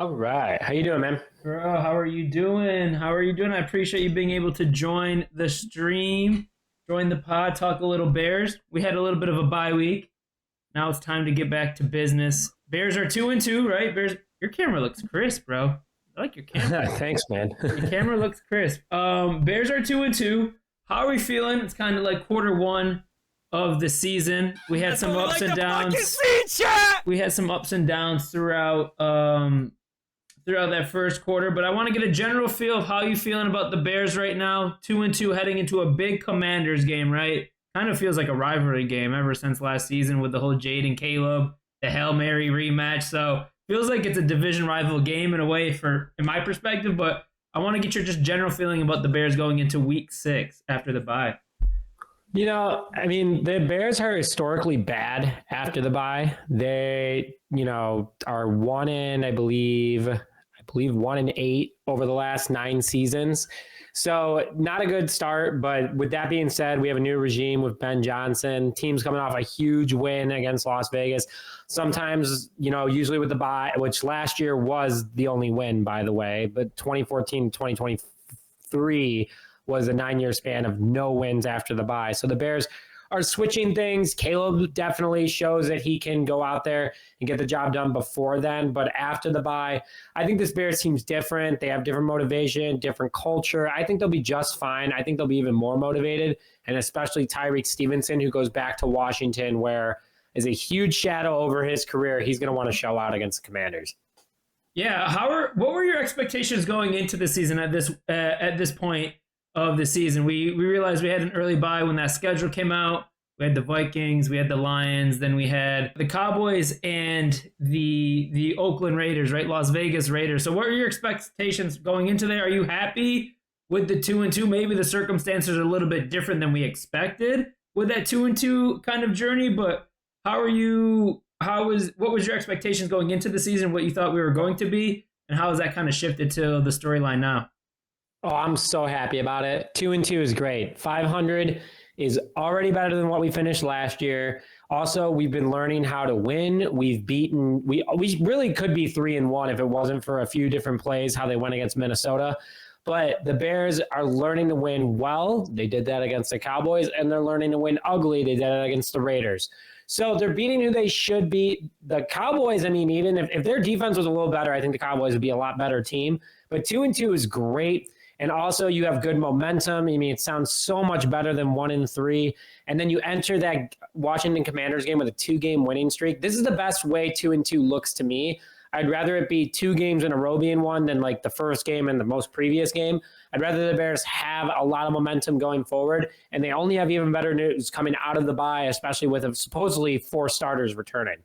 All right. How you doing, man? Bro, how are you doing? How are you doing? I appreciate you being able to join the stream, join the pod, talk a little Bears. We had a little bit of a bye week. Now it's time to get back to business. Bears are 2-2, right? Bears, your camera looks crisp, bro. I like your camera. Thanks, man. Your camera looks crisp. Bears are 2-2. How are we feeling? It's kind of like quarter one of the season. We had some ups and downs. We had some ups and downs throughout that first quarter, but I want to get a general feel of how you feeling about the Bears right now. 2-2 heading into a big Commanders game, right? Kind of feels like a rivalry game ever since last season with the whole Jade and Caleb, the Hail Mary rematch. So feels like it's a division rival game in a way in my perspective, but I want to get your just general feeling about the Bears going into week 6 after the bye. The Bears are historically bad after the bye. They, are 1-8 over the last 9 seasons. So not a good start, but with that being said, we have a new regime with Ben Johnson. Team's coming off a huge win against Las Vegas. Sometimes, usually with the bye, which last year was the only win, by the way, but 2014, 2023 was a 9-year span of no wins after the bye. So the Bears are switching things. Caleb definitely shows that he can go out there and get the job done before then. But after the bye, I think this Bears team's different. They have different motivation, different culture. I think they'll be just fine. I think they'll be even more motivated. And especially Tyreek Stevenson, who goes back to Washington, where is a huge shadow over his career. He's going to want to show out against the Commanders. Yeah, what were your expectations going into the season at this point of the season? We realized we had an early bye when that schedule came out. We had the Vikings, we had the Lions, then we had the Cowboys and the Oakland Raiders, right? Las Vegas Raiders. So what are your expectations going into there? Are you happy with the 2-2? Maybe the circumstances are a little bit different than we expected with that 2-2 kind of journey, but what was your expectations going into the season, what you thought we were going to be, and how has that kind of shifted to the storyline now? Oh, I'm so happy about it. 2-2 is great. 500 is already better than what we finished last year. Also, we've been learning how to win. We really could be 3-1 if it wasn't for a few different plays, how they went against Minnesota. But the Bears are learning to win well. They did that against the Cowboys, and they're learning to win ugly. They did it against the Raiders. So they're beating who they should beat. The Cowboys, even if their defense was a little better, I think the Cowboys would be a lot better team. But 2-2 is great. And also you have good momentum. It sounds so much better than 1-3. And then you enter that Washington Commanders game with a 2-game winning streak. This is the best way 2-2 looks to me. I'd rather it be 2 games in a row being won than like the first game and the most previous game. I'd rather the Bears have a lot of momentum going forward. And they only have even better news coming out of the bye, especially with supposedly 4 starters returning.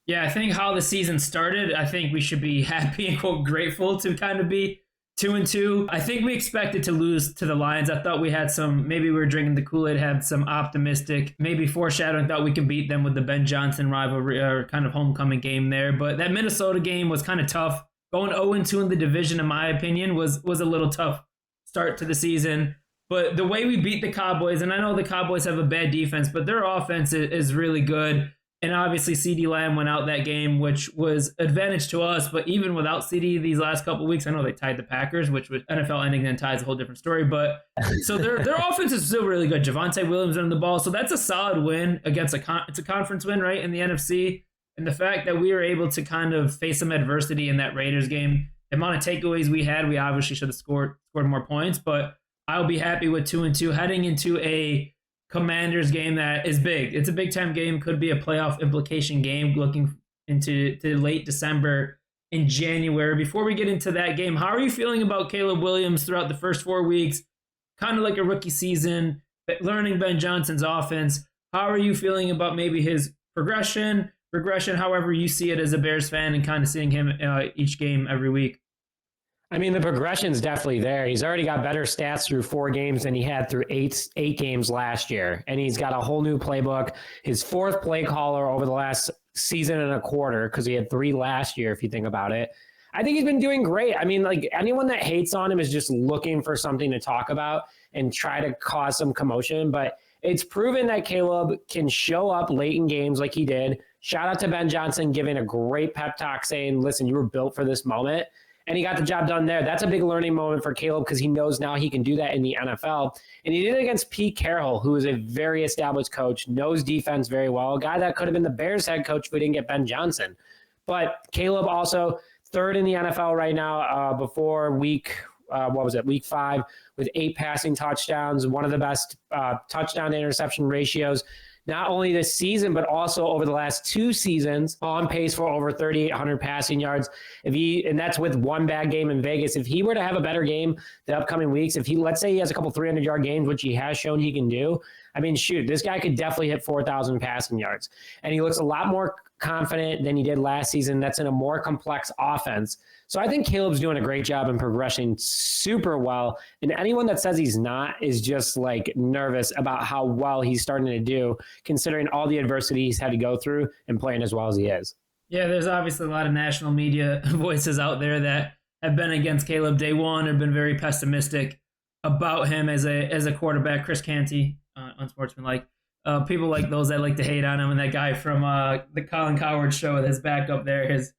Yeah, I think how the season started, I think we should be happy and quote grateful to kind of be 2-2. I think we expected to lose to the Lions. I thought we had maybe we were drinking the Kool-Aid, had some optimistic, maybe foreshadowing, thought we could beat them with the Ben Johnson rivalry or kind of homecoming game there. But that Minnesota game was kind of tough. Going 0-2 in the division, in my opinion, was a little tough start to the season. But the way we beat the Cowboys, and I know the Cowboys have a bad defense, but their offense is really good. And obviously, CeeDee Lamb went out that game, which was advantage to us. But even without CeeDee these last couple of weeks, I know they tied the Packers, which with NFL ending then ties a whole different story. But so their offense is still really good. Javonte Williams running the ball. So that's a solid win against it's a conference win, right, in the NFC. And the fact that we were able to kind of face some adversity in that Raiders game, the amount of takeaways we had, we obviously should have scored more points. But I'll be happy with 2-2 heading into a Commanders game that is big. It's a big time game, could be a playoff implication game looking into late December in January. Before we get into that game, how are you feeling about Caleb Williams throughout the first 4 weeks? Kind of like a rookie season, but learning Ben Johnson's offense. How are you feeling about maybe his regression, however you see it as a Bears fan and kind of seeing him each game every week? The progression's definitely there. He's already got better stats through 4 games than he had through eight games last year. And he's got a whole new playbook. His 4th play caller over the last season and a quarter, because he had 3 last year, if you think about it. I think he's been doing great. Anyone that hates on him is just looking for something to talk about and try to cause some commotion. But it's proven that Caleb can show up late in games like he did, shout out to Ben Johnson giving a great pep talk saying, listen, you were built for this moment. And he got the job done there. That's a big learning moment for Caleb because he knows now he can do that in the NFL. And he did it against Pete Carroll, who is a very established coach, knows defense very well, a guy that could have been the Bears head coach if we didn't get Ben Johnson. But Caleb also third in the NFL right now before week 5 with 8 passing touchdowns, one of the best touchdown to interception ratios, not only this season, but also over the last 2 seasons, on pace for over 3,800 passing yards. And that's with one bad game in Vegas. If he were to have a better game the upcoming weeks, let's say he has a couple 300-yard games, which he has shown he can do, I mean, shoot, this guy could definitely hit 4,000 passing yards. And he looks a lot more confident than he did last season. That's in a more complex offense. So I think Caleb's doing a great job in progressing super well. And anyone that says he's not is just like nervous about how well he's starting to do, considering all the adversity he's had to go through and playing as well as he is. Yeah, there's obviously a lot of national media voices out there that have been against Caleb day one or been very pessimistic about him as a quarterback. Chris Canty, unsportsmanlike. People like those that like to hate on him, and that guy from the Colin Cowherd show, his backup there, his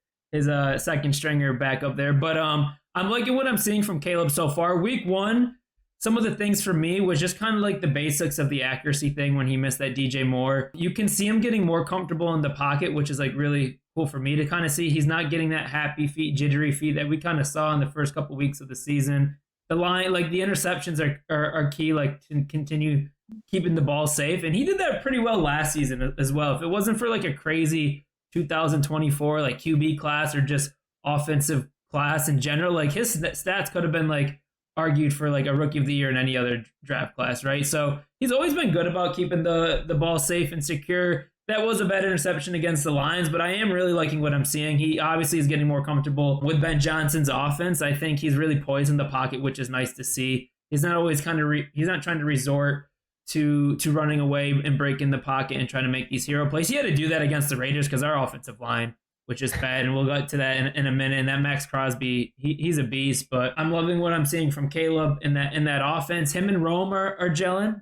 second stringer back up there. But I'm liking what I'm seeing from Caleb so far. Week 1, some of the things for me was just kind of like the basics of the accuracy thing when he missed that DJ Moore. You can see him getting more comfortable in the pocket, which is like really cool for me to kind of see. He's not getting that happy feet, jittery feet that we kind of saw in the first couple weeks of the season. The line, like the interceptions are key, like to continue keeping the ball safe. And he did that pretty well last season as well. If it wasn't for like a crazy 2024 like QB class or just offensive class in general, like his stats could have been like argued for like a rookie of the year in any other draft class, right? So he's always been good about keeping the ball safe and secure. That was a bad interception against the Lions, but I am really liking what I'm seeing. He obviously is getting more comfortable with Ben Johnson's offense. I think he's really poised in the pocket, which is nice to see. He's not always he's not trying to resort to running away and breaking the pocket and trying to make these hero plays. He had to do that against the Raiders because our offensive line, which is bad, and we'll get to that in a minute. And that Max Crosby, he's a beast. But I'm loving what I'm seeing from Caleb in that offense. Him and Rome are gelling.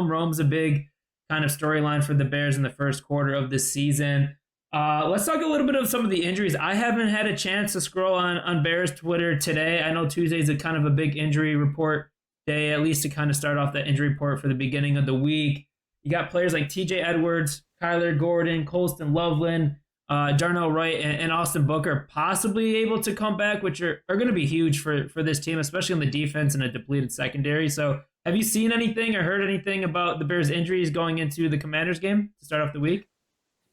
Rome's a big kind of storyline for the Bears in the first quarter of this season. Let's talk a little bit of some of the injuries. I haven't had a chance to scroll on Bears Twitter today. I know Tuesday's a kind of a big injury report day, at least to kind of start off that injury report for the beginning of the week. You got players like TJ Edwards, Kyler Gordon, Colston Loveland, Darnell Wright, and Austin Booker possibly able to come back, which are going to be huge for this team, especially on the defense and a depleted secondary. So have you seen anything or heard anything about the Bears' injuries going into the Commanders game to start off the week?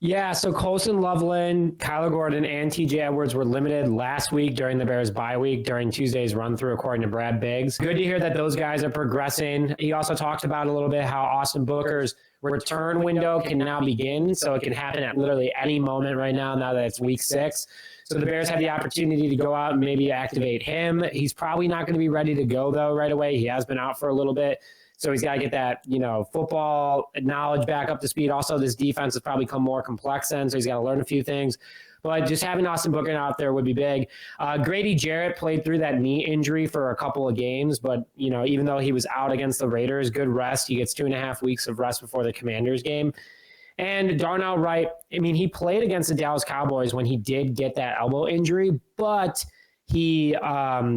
Yeah, so Colston Loveland, Kyler Gordon, and TJ Edwards were limited last week during the Bears bye week during Tuesday's run-through, according to Brad Biggs. Good to hear that those guys are progressing. He also talked about a little bit how Austin Booker's return window can now begin, so it can happen at literally any moment right now that it's week 6. So the Bears have the opportunity to go out and maybe activate him. He's probably not going to be ready to go, though, right away. He has been out for a little bit. So he's got to get that, football knowledge back up to speed. Also, this defense has probably become more complex then, so he's got to learn a few things. But just having Austin Booker out there would be big. Grady Jarrett played through that knee injury for a couple of games, but, even though he was out against the Raiders, good rest. He gets 2.5 weeks of rest before the Commanders game. And Darnell Wright, he played against the Dallas Cowboys when he did get that elbow injury, but he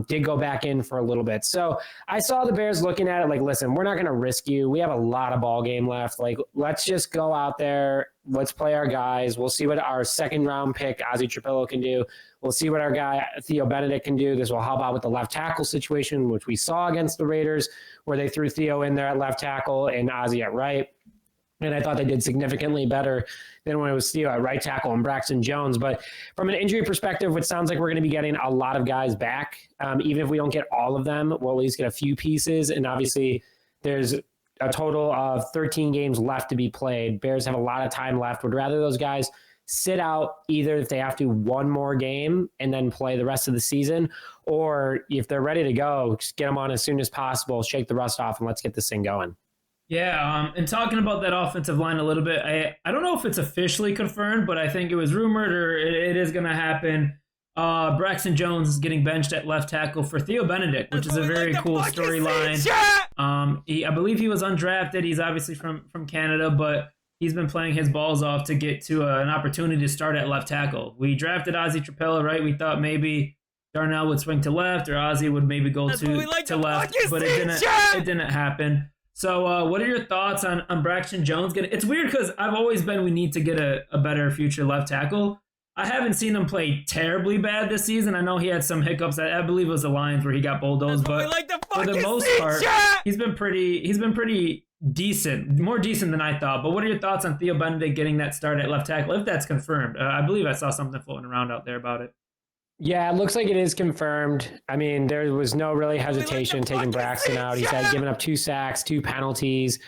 did go back in for a little bit. So I saw the Bears looking at it like, listen, we're not going to risk you. We have a lot of ball game left. Like, let's just go out there. Let's play our guys. We'll see what our second-round pick, Ozzie Trapillo, can do. We'll see what our guy, Theo Benedict, can do. This will help out with the left tackle situation, which we saw against the Raiders, where they threw Theo in there at left tackle and Ozzie at right. And I thought they did significantly better than when it was Theo at right tackle and Braxton Jones. But from an injury perspective, it sounds like we're going to be getting a lot of guys back. Even if we don't get all of them, we'll at least get a few pieces. And obviously, there's a total of 13 games left to be played. Bears have a lot of time left. Would rather those guys sit out either if they have to one more game and then play the rest of the season, or if they're ready to go, just get them on as soon as possible, shake the rust off, and let's get this thing going. Yeah, and talking about that offensive line a little bit, I don't know if it's officially confirmed, but I think it was rumored or it is going to happen. Braxton Jones is getting benched at left tackle for Theo Benedict, which is a very cool storyline. I believe he was undrafted. He's obviously from Canada, but he's been playing his balls off to get to an opportunity to start at left tackle. We drafted Ozzie Trapella, right? We thought maybe Darnell would swing to left or Ozzie would maybe go to left, but it didn't happen. So what are your thoughts on Braxton Jones? It's weird because I've always been we need to get a better future left tackle. I haven't seen him play terribly bad this season. I know he had some hiccups. I believe it was the Lions where he got bulldozed, but for the most part, he's been pretty decent, more decent than I thought. But what are your thoughts on Theo Benedict getting that start at left tackle, if that's confirmed? I believe I saw something floating around out there about it. Yeah, it looks like it is confirmed. I mean, there was no really hesitation taking Braxton out. He's had given up 2 sacks, 2 penalties,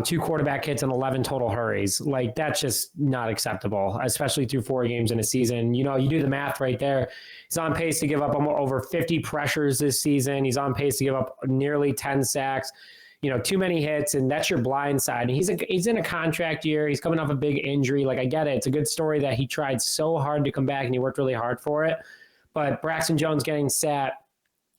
2 quarterback hits, and 11 total hurries. Like, that's just not acceptable, especially through 4 games in a season. You know, you do the math right there. He's on pace to give up over 50 pressures this season. He's on pace to give up nearly 10 sacks. You know, too many hits, and that's your blind side. And he's in a contract year. He's coming off a big injury. Like, I get it. It's a good story that he tried so hard to come back, and he worked really hard for it. But Braxton Jones getting sat,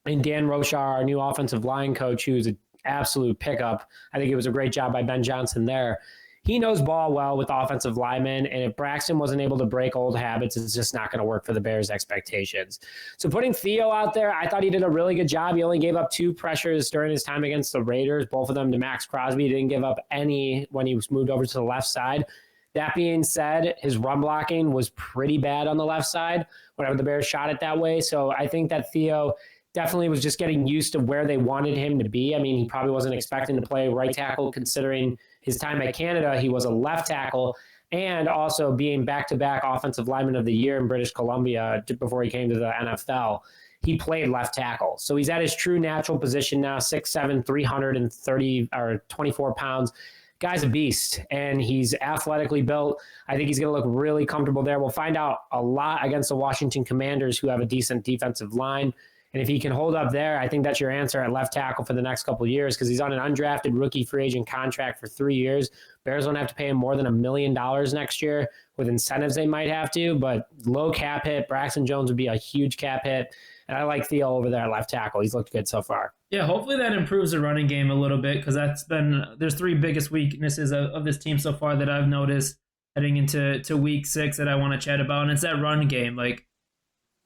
and Dan Rochar, our new offensive line coach, who's an absolute pickup. I think it was a great job by Ben Johnson there. He knows ball well with offensive linemen, and if Braxton wasn't able to break old habits, it's just not going to work for the Bears' expectations. So putting Theo out there, I thought he did a really good job. He only gave up 2 pressures during his time against the Raiders, both of them to Max Crosby. He didn't give up any when he was moved over to the left side. That being said, his run blocking was pretty bad on the left side whenever the Bears shot it that way. So I think that Theo definitely was just getting used to where they wanted him to be. I mean, he probably wasn't expecting to play right tackle considering his time at Canada. He was a left tackle and also being back-to-back offensive lineman of the year in British Columbia before he came to the NFL. He played left tackle. So he's at his true natural position now, 6'7", 330 or 24 pounds. Guy's a beast, and he's athletically built. I think he's going to look really comfortable there. We'll find out a lot against the Washington Commanders, who have a decent defensive line. And if he can hold up there, I think that's your answer at left tackle for the next couple of years because he's on an undrafted rookie free agent contract for 3 years. Bears don't have to pay him more than $1 million next year. With incentives, they might have to, but low cap hit. Braxton Jones would be a huge cap hit. And I like Theo over there at left tackle. He's looked good so far. Yeah, hopefully that improves the running game a little bit because there's 3 biggest weaknesses of this team so far that I've noticed heading into week 6 that I want to chat about, and it's that run game. Like,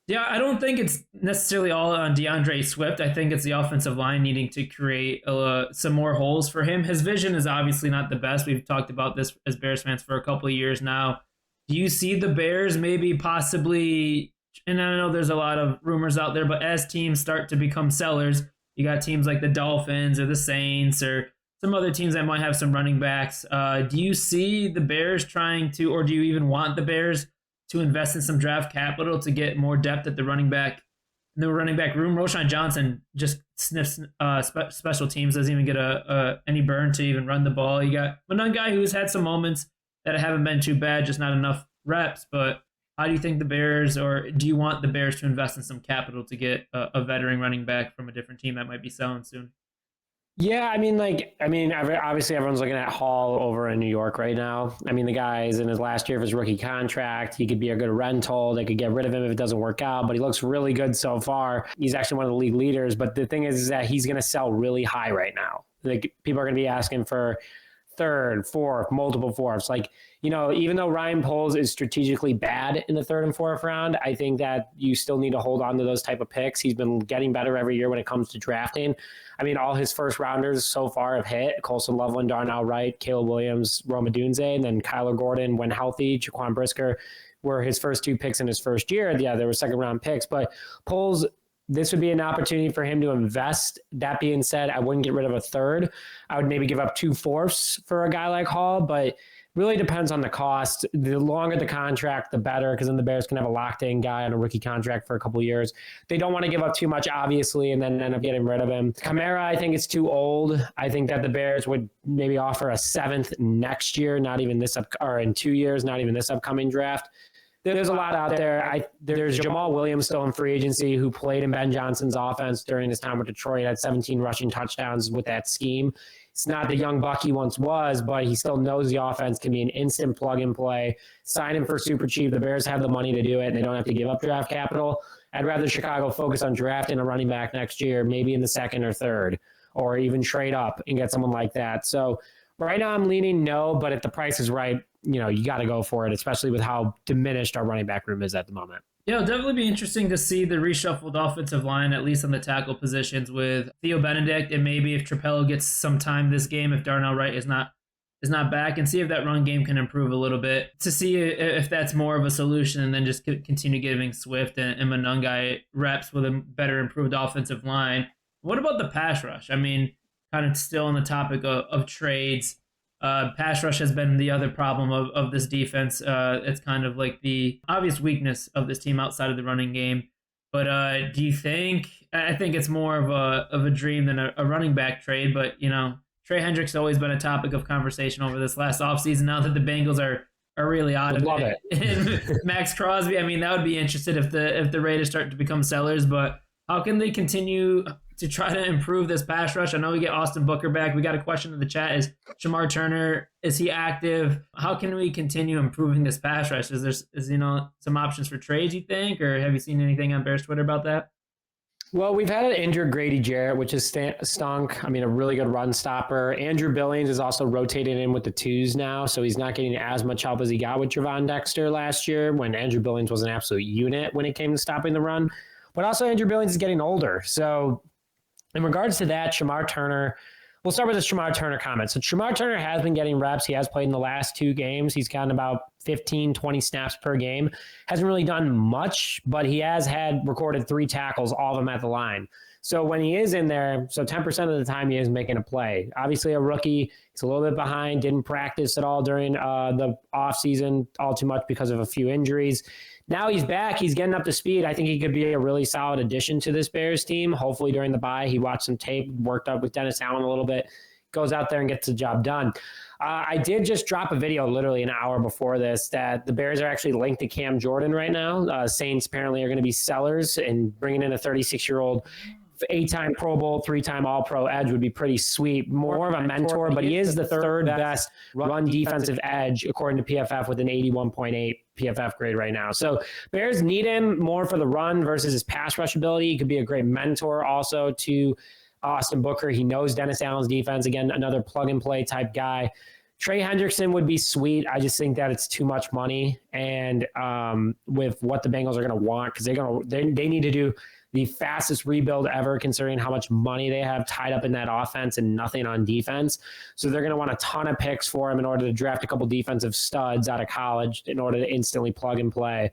yeah, I don't think it's necessarily all on DeAndre Swift. I think it's the offensive line needing to create some more holes for him. His vision is obviously not the best. We've talked about this as Bears fans for a couple of years now. Do you see the Bears maybe possibly, and I know there's a lot of rumors out there, but as teams start to become sellers, you got teams like the Dolphins or the Saints or some other teams that might have some running backs. Do you see the Bears trying to, or do you even want the Bears to invest in some draft capital to get more depth at the running back room? Roshan Johnson just sniffs special teams, doesn't even get any burn to even run the ball. You got another guy who's had some moments that haven't been too bad, just not enough reps. But how do you think the Bears, or do you want the Bears to invest in some capital to get a veteran running back from a different team that might be selling soon? Yeah, obviously everyone's looking at Hall over in New York right now. I mean, the guy is in his last year of his rookie contract. He could be a good rental. They could get rid of him if it doesn't work out, but he looks really good so far. He's actually one of the league leaders, but the thing is that he's going to sell really high right now. Like, people are going to be asking for third, fourth, multiple fourths. Like, you know, even though Ryan Poles is strategically bad in the 3rd and 4th round, I think that you still need to hold on to those type of picks. He's been getting better every year when it comes to drafting. I mean, all his first rounders so far have hit. Colson Loveland, Darnell Wright, Caleb Williams, Roma Dunze, and then Kyler Gordon, when healthy, Jaquan Brisker were his first 2 picks in his first year. Yeah, they were 2nd round picks, but Poles, this would be an opportunity for him to invest. That being said, I wouldn't get rid of a third. I would maybe give up 2/4 for a guy like Hall, but really depends on the cost. The longer the contract, the better, because then the Bears can have a locked-in guy on a rookie contract for a couple of years. They don't want to give up too much, obviously, and then end up getting rid of him. Kamara, I think it's too old. I think that the Bears would maybe offer a 7th next year, not even this or in 2 years, not even this upcoming draft. There's a lot out there. There's Jamal Williams still in free agency, who played in Ben Johnson's offense during his time with Detroit, had 17 rushing touchdowns with that scheme. It's not the young buck he once was, but he still knows the offense can be an instant plug and play. Sign him for super cheap. The Bears have the money to do it, and they don't have to give up draft capital. I'd rather Chicago focus on drafting a running back next year, maybe in the 2nd or 3rd, or even trade up and get someone like that. So Right now I'm leaning no, but if the price is right, you got to go for it, especially with how diminished our running back room is at the moment. Yeah, it'll definitely be interesting to see the reshuffled offensive line, at least on the tackle positions, with Theo Benedict, and maybe if Trapello gets some time this game, if Darnell Wright is not back, and see if that run game can improve a little bit, to see if that's more of a solution, and then just continue giving Swift and Monungai reps with a better improved offensive line. What about the pass rush? I mean, kind of still on the topic of trades. Pass rush has been the other problem of this defense. It's kind of like the obvious weakness of this team outside of the running game. But do you think? I think it's more of a dream than a running back trade. But Trey Hendrick's has always been a topic of conversation over this last offseason. Now that the Bengals are really out of it. And Max Crosby, I mean, that would be interesting if the Raiders start to become sellers. But how can they continue to try to improve this pass rush? I know we get Austin Booker back. We got a question in the chat. Is Shamar Turner, is he active? How can we continue improving this pass rush? Is there some options for trades, you think? Or have you seen anything on Bears Twitter about that? Well, we've had an injured Grady Jarrett, which is stunk. I mean, a really good run stopper. Andrew Billings is also rotating in with the twos now, so he's not getting as much help as he got with Javon Dexter last year when Andrew Billings was an absolute unit when it came to stopping the run. But also Andrew Billings is getting older. So in regards to that, Shamar Turner, we'll start with the Shamar Turner comment. So Shamar Turner has been getting reps. He has played in the last 2 games. He's gotten about 15, 20 snaps per game. Hasn't really done much, but he has recorded 3 tackles, all of them at the line. So when he is in there, 10% of the time he is making a play. Obviously a rookie, he's a little bit behind, didn't practice at all during the offseason all too much because of a few injuries. Now he's back. He's getting up to speed. I think he could be a really solid addition to this Bears team. Hopefully during the bye, he watched some tape, worked up with Dennis Allen a little bit, goes out there and gets the job done. I did just drop a video literally an hour before this that the Bears are actually linked to Cam Jordan right now. Saints apparently are going to be sellers, and bringing in a 36-year-old 8-time Pro Bowl, 3-time All-Pro edge would be pretty sweet. More of a mentor, but he is the third best run defensive edge according to PFF with an 81.8 PFF grade right now. So Bears need him more for the run versus his pass rush ability. He could be a great mentor also to Austin Booker. He knows Dennis Allen's defense. Again, another plug-and-play type guy. Trey Hendrickson would be sweet. I just think that it's too much money, and with what the Bengals are going to want, because they need to do the fastest rebuild ever, considering how much money they have tied up in that offense and nothing on defense. So they're going to want a ton of picks for him in order to draft a couple defensive studs out of college in order to instantly plug and play.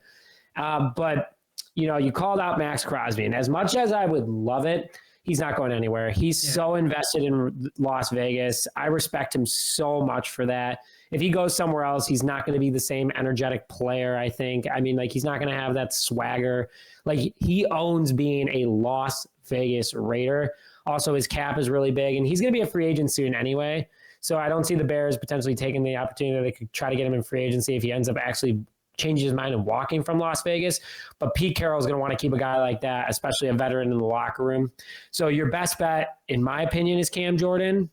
But you called out Max Crosby, and as much as I would love it, he's not going anywhere. He's so invested in Las Vegas. I respect him so much for that. If he goes somewhere else, he's not going to be the same energetic player, I think. I mean, he's not going to have that swagger. He owns being a Las Vegas Raider. Also, his cap is really big, and he's going to be a free agent soon anyway. So I don't see the Bears potentially taking the opportunity. They could try to get him in free agency if he ends up actually changing his mind and walking from Las Vegas. But Pete Carroll is going to want to keep a guy like that, especially a veteran in the locker room. So your best bet, in my opinion, is Cam Jordan.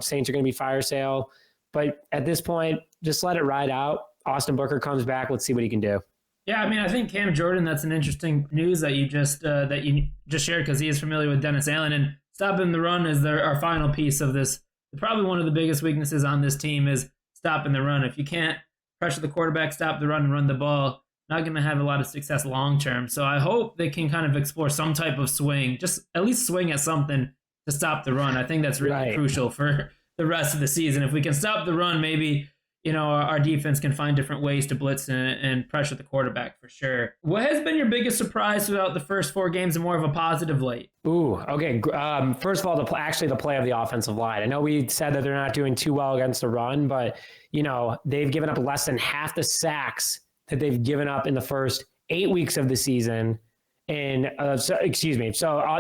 Saints are going to be fire sale. But at this point, just let it ride out. Austin Booker comes back. Let's see what he can do. Yeah, I mean, I think Cam Jordan, that's an interesting news that you just shared, because he is familiar with Dennis Allen. And stopping the run is our final piece of this. Probably one of the biggest weaknesses on this team is stopping the run. If you can't pressure the quarterback, stop the run, and run the ball, not going to have a lot of success long term. So I hope they can kind of explore some type of swing, just at least swing at something to stop the run. I think that's really crucial for the rest of the season. If we can stop the run, maybe our defense can find different ways to blitz and pressure the quarterback for sure. What has been your biggest surprise throughout the first 4 games and more of a positive late? Ooh, okay. First of all, the play of the offensive line. I know we said that they're not doing too well against the run, but they've given up less than half the sacks that they've given up in the first 8 weeks of the season. And so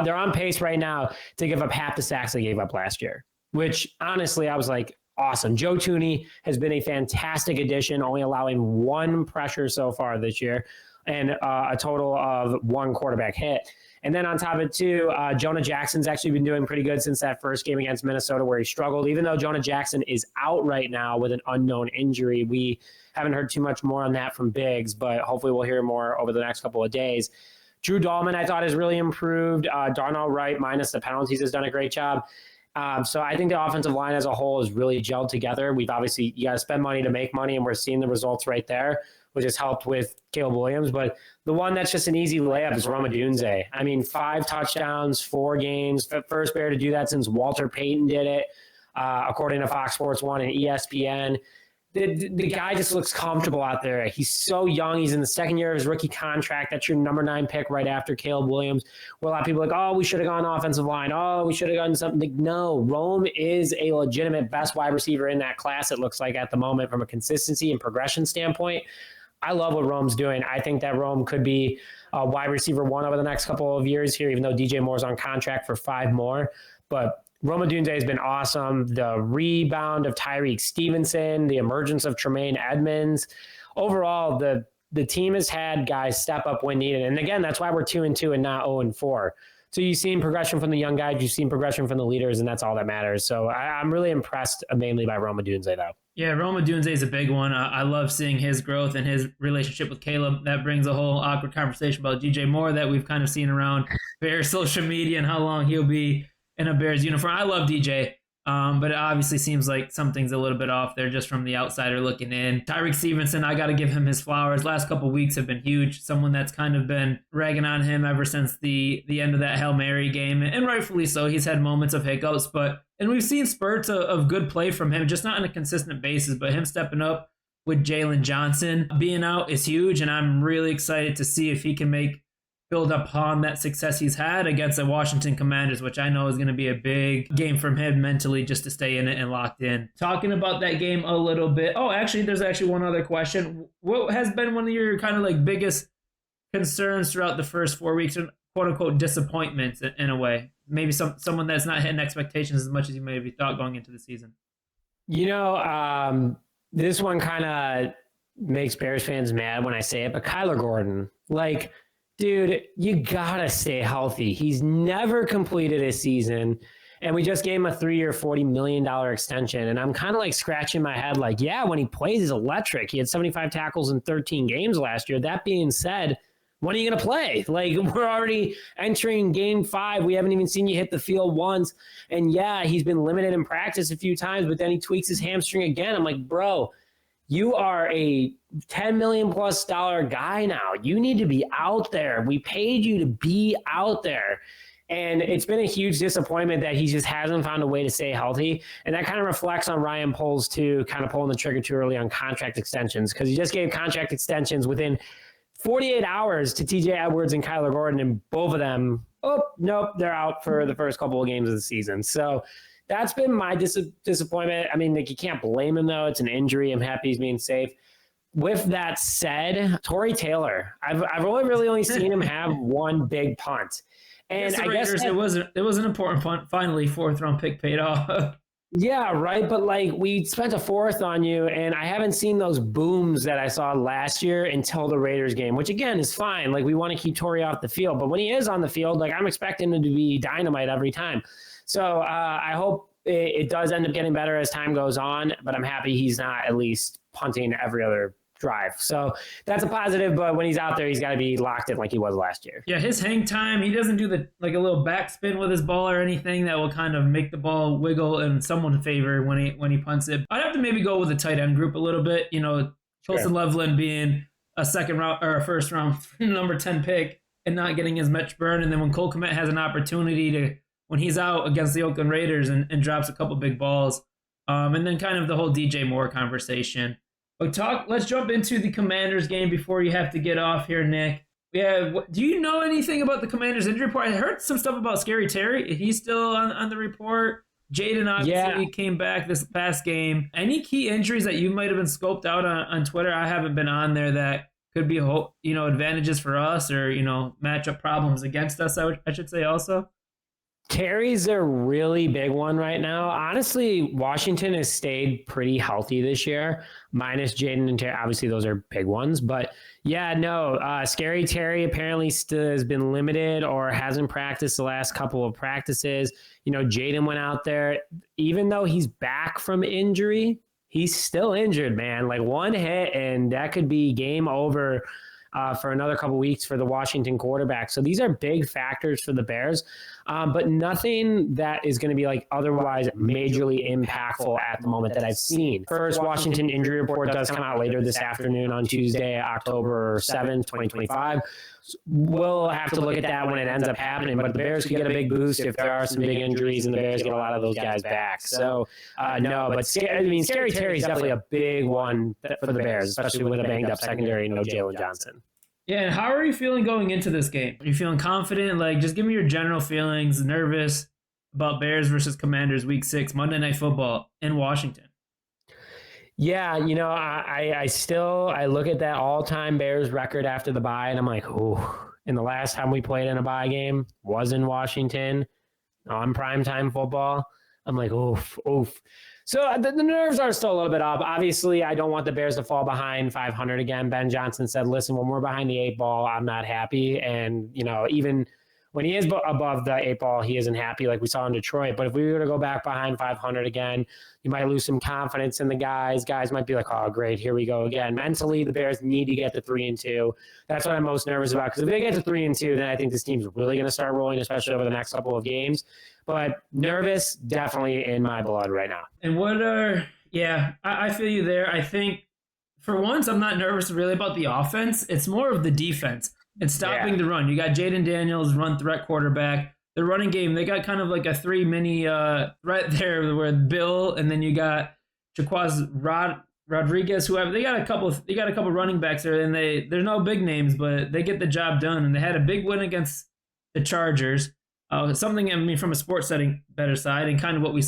they're on pace right now to give up half the sacks they gave up last year, which honestly, I was like, awesome. Joe Thuney has been a fantastic addition, only allowing 1 pressure so far this year and a total of 1 quarterback hit. And then on top of it, too, Jonah Jackson's actually been doing pretty good since that first game against Minnesota where he struggled. Even though Jonah Jackson is out right now with an unknown injury, we haven't heard too much more on that from Biggs, but hopefully we'll hear more over the next couple of days. Drew Dahlman, I thought, has really improved. Darnell Wright, minus the penalties, has done a great job. So I think the offensive line as a whole is really gelled together. We've obviously, you got to spend money to make money, and we're seeing the results right there, which has helped with Caleb Williams. But the one that's just an easy layup is Roma Dunze. I mean, 5 touchdowns, 4 games. First Bear to do that since Walter Payton did it, according to Fox Sports 1 and ESPN. The guy just looks comfortable out there. He's so young. He's in the second year of his rookie contract. That's your number 9 pick right after Caleb Williams. Where a lot of people are like, oh, we should have gone offensive line. Oh, we should have done something. Like, no, Rome is a legitimate best wide receiver in that class, it looks like at the moment from a consistency and progression standpoint. I love what Rome's doing. I think that Rome could be a wide receiver 1 over the next couple of years here, even though DJ Moore's on contract for 5 more. But Roma Dunze has been awesome. The rebound of Tyreek Stevenson, the emergence of Tremaine Edmonds. Overall, the team has had guys step up when needed. And again, that's why we're 2-2 and not 0-4. So you've seen progression from the young guys, you've seen progression from the leaders, and that's all that matters. So I'm really impressed mainly by Roma Dunze, though. Yeah, Roma Dunze is a big one. I love seeing his growth and his relationship with Caleb. That brings a whole awkward conversation about DJ Moore that we've kind of seen around Bears social media and how long he'll be in a Bears uniform. I love DJ, but it obviously seems like something's a little bit off there just from the outsider looking in. Tyreek Stevenson, I got to give him his flowers. Last couple of weeks have been huge. Someone that's kind of been ragging on him ever since the end of that Hail Mary game, and rightfully so. He's had moments of hiccups, and we've seen spurts of good play from him, just not on a consistent basis, but him stepping up with Jalen Johnson being out is huge, and I'm really excited to see if he can build upon that success he's had against the Washington Commanders, which I know is going to be a big game from him mentally just to stay in it and locked in. Talking about that game a little bit. Oh, actually, there's actually one other question. What has been one of your kind of like biggest concerns throughout the first 4 weeks, and quote unquote disappointments in a way? Maybe someone that's not hitting expectations as much as you maybe thought going into the season. This one kind of makes Bears fans mad when I say it, but Kyler Gordon, dude, you gotta stay healthy. He's never completed a season, and we just gave him a 3-year, $40 million extension. And I'm kind of scratching my head yeah, when he plays, he's electric. He had 75 tackles in 13 games last year. That being said, when are you going to play? We're already entering game 5. We haven't even seen you hit the field once. And yeah, he's been limited in practice a few times, but then he tweaks his hamstring again. I'm like, bro, you are a $10 million plus guy now. You need to be out there. We paid you to be out there. And it's been a huge disappointment that he just hasn't found a way to stay healthy. And that kind of reflects on Ryan Poles too, kind of pulling the trigger too early on contract extensions, because he just gave contract extensions within 48 hours to TJ Edwards and Kyler Gordon, and both of them, oh, nope, they're out for the first couple of games of the season. So that's been my disappointment. I mean, you can't blame him, though. It's an injury. I'm happy he's being safe. With that said, Torrey Taylor, I've only seen him have one big punt. And I guess it was an important punt. Finally, 4th round pick paid off. Yeah, right. But we spent a 4th on you, and I haven't seen those booms that I saw last year until the Raiders game, which again is fine. We want to keep Torrey off the field, but when he is on the field, I'm expecting him to be dynamite every time. So I hope it does end up getting better as time goes on, but I'm happy he's not at least punting every other drive. So that's a positive, but when he's out there, he's got to be locked in like he was last year. Yeah, his hang time, he doesn't do a little backspin with his ball or anything that will kind of make the ball wiggle in someone's favor when he punts it. I'd have to maybe go with the tight end group a little bit. Colson Loveland being a second round or a first round number 10 pick and not getting as much burn. And then when Cole Kmet has an opportunity to, when he's out against the Oakland Raiders and drops a couple big balls, and then kind of the whole DJ Moore conversation. Let's jump into the Commanders game before you have to get off here, Nick. Yeah, do you know anything about the Commanders injury report? I heard some stuff about Scary Terry. He's still on the report. Jaden obviously came back this past game. Any key injuries that you might have been scoped out on Twitter? I haven't been on there that could be advantages for us or matchup problems against us. I should say also. Terry's a really big one right now. Honestly, Washington has stayed pretty healthy this year, minus Jaden and Terry. Obviously, those are big ones. But yeah, no, Scary Terry apparently still has been limited or hasn't practiced the last couple of practices. Jaden went out there. Even though he's back from injury, he's still injured, man. One hit, and that could be game over. for another couple weeks for the Washington quarterback. So these are big factors for the Bears, but nothing that is going to be like otherwise majorly impactful at the moment that I've seen. First, Washington injury report does come out later this afternoon on Tuesday, October 7th, 2025. We'll have to look at that when it ends up happening, but the Bears could get a big boost if there are some big injuries and the Bears get a lot of those guys back. So, no, but Scary Terry is definitely a big one for the Bears, especially with a banged up secondary and no Jalen Johnson. Yeah, and how are you feeling going into this game? Are you feeling confident? Like, just give me your general feelings. Nervous about Bears versus Commanders Week 6, Monday Night Football in Washington. Yeah, I look at that all-time Bears record after the bye, and I'm like, oh. And the last time we played in a bye game was in Washington on primetime football. I'm like, oof. So the nerves are still a little bit up. Obviously, I don't want the Bears to fall behind 500 again. Ben Johnson said, listen, when we're behind the 8 ball, I'm not happy. And, even when he is above the 8 ball, he isn't happy like we saw in Detroit. But if we were to go back behind 500 again, you might lose some confidence in the guys. Guys might be like, oh, great, here we go again. Mentally, the Bears need to get to 3-2. That's what I'm most nervous about, because if they get to 3-2, then I think this team's really going to start rolling, especially over the next couple of games. But nervous, definitely in my blood right now. And I feel you there. I think for once, I'm not nervous really about the offense. It's more of the defense and stopping the run. You got Jaden Daniels, run threat quarterback. The running game, they got kind of like a 3-mini threat there with Bill, and then you got Jaquaz Rodriguez, whoever. They got a couple running backs there, and they're no big names, but they get the job done. And they had a big win against the Chargers. Something, from a sports setting better side, and kind of what we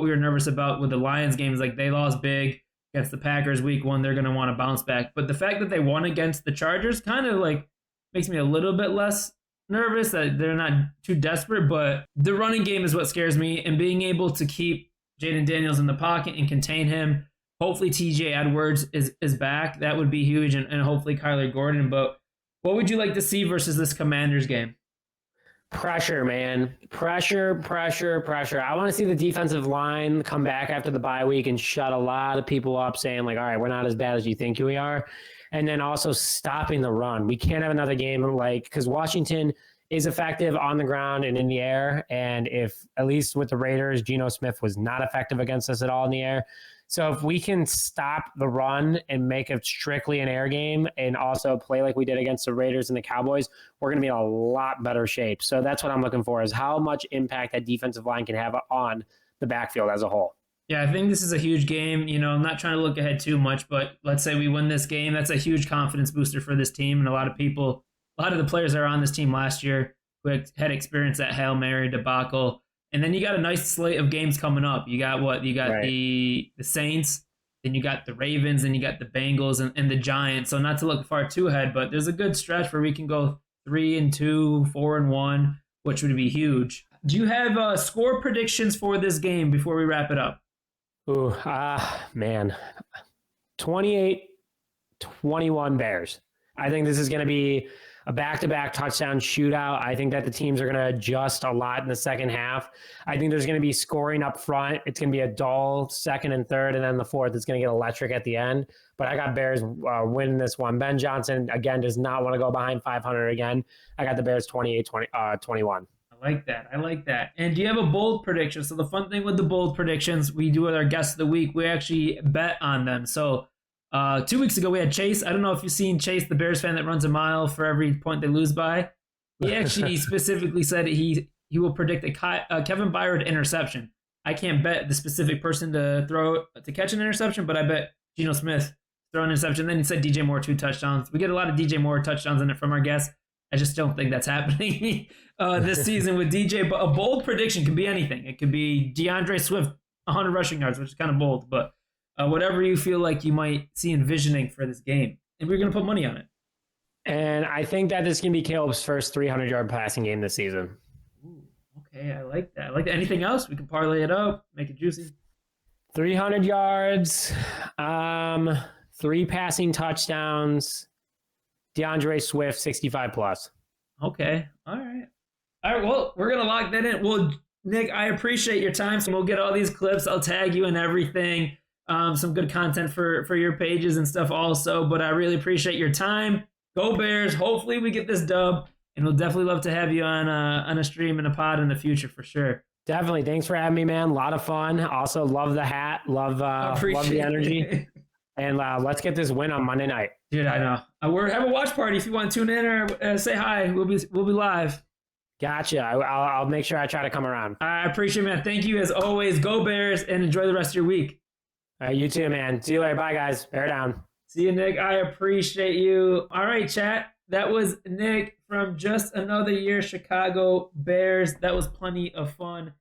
were nervous about with the Lions games, like they lost big against the Packers week 1, they're going to want to bounce back. But the fact that they won against the Chargers kind of like makes me a little bit less nervous that they're not too desperate, but the running game is what scares me, and being able to keep Jaden Daniels in the pocket and contain him. Hopefully TJ Edwards is back. That would be huge, and hopefully Kyler Gordon. But what would you like to see versus this Commanders game? Pressure, man. Pressure. I want to see the defensive line come back after the bye week and shut a lot of people up saying, like, all right, we're not as bad as you think we are. And then also stopping the run. We can't have another game because Washington is effective on the ground and in the air. And if, at least with the Raiders, Geno Smith was not effective against us at all in the air. So if we can stop the run and make it strictly an air game and also play like we did against the Raiders and the Cowboys, we're going to be in a lot better shape. So that's what I'm looking for, is how much impact that defensive line can have on the backfield as a whole. Yeah, I think this is a huge game. I'm not trying to look ahead too much, but let's say we win this game. That's a huge confidence booster for this team. And a lot of the players that are on this team last year who had experienced that Hail Mary debacle. And then you got a nice slate of games coming up. You got the Saints, then you got the Ravens, and you got the Bengals and the Giants. So not to look far too ahead, but there's a good stretch where we can go 3-2, 4-1, which would be huge. Do you have score predictions for this game before we wrap it up? Ooh, man. 28-21 Bears. I think this is going to be a back-to-back touchdown shootout. I think that the teams are going to adjust a lot in the second half. I think there's going to be scoring up front. It's going to be a dull second and third, and then the fourth is going to get electric at the end. But I got Bears winning this one. Ben Johnson, again, does not want to go behind 500 again. I got the Bears 28-21. I like that. And do you have a bold prediction? So the fun thing with the bold predictions we do with our guests of the week, we actually bet on them. So 2 weeks ago we had Chase. I don't know if you've seen Chase, the Bears fan that runs a mile for every point they lose by. He actually specifically said he will predict a Kevin Byard interception. I can't bet the specific person to catch an interception, but I bet Geno Smith throw an interception. Then he said DJ Moore 2 touchdowns. We get a lot of DJ Moore touchdowns in it from our guests. I just don't think that's happening this season with DJ. But a bold prediction can be anything. It could be DeAndre Swift, 100 rushing yards, which is kind of bold. But whatever you feel like you might see envisioning for this game. And we're going to put money on it. And I think that this can be Caleb's first 300-yard passing game this season. Ooh, okay, I like that. Anything else? We can parlay it up, make it juicy. 300 yards, 3 passing touchdowns, DeAndre Swift, 65 plus. Okay. All right. Well, we're going to lock that in. Well, Nick, I appreciate your time. So we'll get all these clips. I'll tag you and some good content for your pages and stuff also. But I really appreciate your time. Go Bears. Hopefully we get this dub, and we'll definitely love to have you on a stream and a pod in the future for sure. Definitely. Thanks for having me, man. A lot of fun. Also, love the hat. Love the energy. It. And let's get this win on Monday night. Dude, I know. We're have a watch party if you want to tune in or say hi. We'll be live. Gotcha. I'll make sure I try to come around. I appreciate it, man. Thank you as always. Go Bears and enjoy the rest of your week. All right, you too, man. See you later. Bye, guys. Bear down. See you, Nick. I appreciate you. All right, chat. That was Nick from Just Another Year Chicago Bears. That was plenty of fun.